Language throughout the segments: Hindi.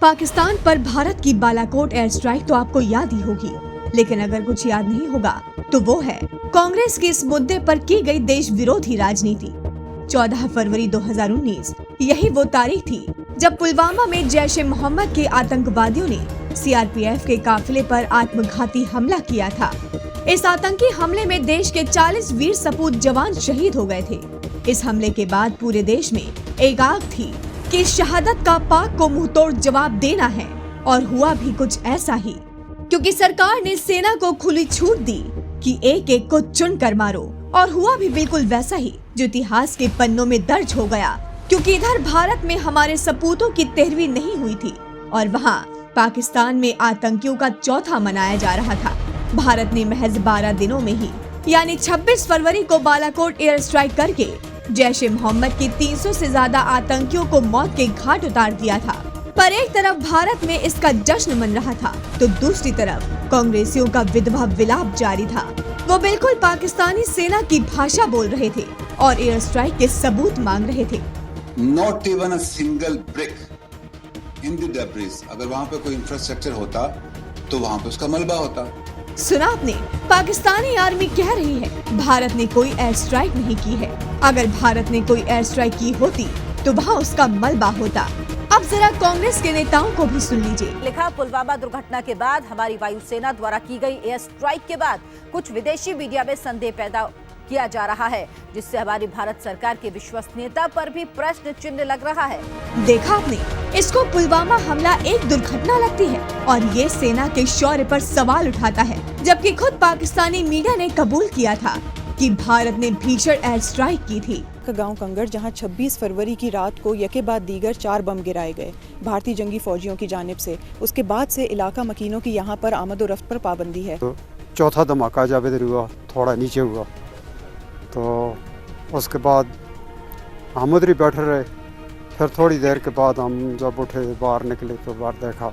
पाकिस्तान पर भारत की बालाकोट एयर स्ट्राइक तो आपको याद ही होगी, लेकिन अगर कुछ याद नहीं होगा तो वो है कांग्रेस की इस मुद्दे पर की गई देश विरोधी राजनीति। 14 फरवरी 2019 यही वो तारीख थी जब पुलवामा में जैश ए मोहम्मद के आतंकवादियों ने सीआरपीएफ के काफिले पर आत्मघाती हमला किया था। इस आतंकी हमले में देश के 40 वीर सपूत जवान शहीद हो गए थे। इस हमले के बाद पूरे देश में एक आग थी कि शहादत का पाक को मुंहतोड़ जवाब देना है, और हुआ भी कुछ ऐसा ही, क्योंकि सरकार ने सेना को खुली छूट दी कि एक एक को चुन कर मारो, और हुआ भी बिल्कुल वैसा ही जो इतिहास के पन्नों में दर्ज हो गया। क्योंकि इधर भारत में हमारे सपूतों की 13वीं नहीं हुई थी और वहाँ पाकिस्तान में आतंकियों का चौथा मनाया जा रहा था। भारत ने महज 12 दिनों में ही यानी 26 फरवरी को बालाकोट एयर स्ट्राइक करके जैश ए मोहम्मद के 300 से ज्यादा आतंकियों को मौत के घाट उतार दिया था। पर एक तरफ भारत में इसका जश्न मन रहा था तो दूसरी तरफ कांग्रेसियों का विधवा विलाप जारी था। वो बिल्कुल पाकिस्तानी सेना की भाषा बोल रहे थे और एयर स्ट्राइक के सबूत मांग रहे थे। Not even a single brick in the debris। अगर वहाँ पे कोई इंफ्रास्ट्रक्चर होता तो वहाँ पे उसका मलबा होता। सुना आपने, पाकिस्तानी आर्मी कह रही है भारत ने कोई एयर स्ट्राइक नहीं की है। अगर भारत ने कोई एयर स्ट्राइक की होती तो वहाँ उसका मलबा होता। अब जरा कांग्रेस के नेताओं को भी सुन लीजिए। लिखा, पुलवामा दुर्घटना के बाद हमारी वायुसेना द्वारा की गई एयर स्ट्राइक के बाद कुछ विदेशी मीडिया में संदेह पैदा किया जा रहा है, जिससे हमारी भारत सरकार की विश्वसनीयता पर भी प्रश्न चिन्ह लग रहा है। देखा आपने, इसको पुलवामा हमला एक दुर्घटना लगती है और ये सेना के शौर्य पर सवाल उठाता है, जबकि खुद पाकिस्तानी मीडिया ने कबूल किया था कि भारत ने भीषण एयर स्ट्राइक की थी। गांव कंगड़, जहां 26 फरवरी की रात को यके बाद दीगर 4 बम गिराए गए भारतीय जंगी फौजियों की जानिब से। उसके बाद से इलाका मकीनों की यहां पर आमद और रफ्त पर पाबंदी है। तो चौथा धमाका जब इधर हुआ, थोड़ा नीचे हुआ, तो उसके बाद हम उधर ही बैठे रहे। फिर थोड़ी देर के बाद हम जब उठे बाहर निकले तो बाहर देखा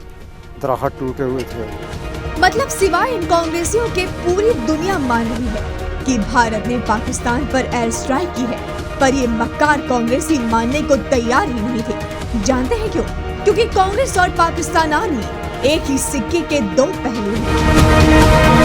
दरख्त टूटे हुए थे। मतलब सिवाय इन कांग्रेसियों के पूरी दुनिया मान रही है कि भारत ने पाकिस्तान पर एयर स्ट्राइक की है, पर ये मक्कार कांग्रेसी मानने को तैयार ही नहीं थे। जानते हैं क्यों? क्योंकि कांग्रेस और पाकिस्तान आर्मी एक ही सिक्के के दो पहलू हैं।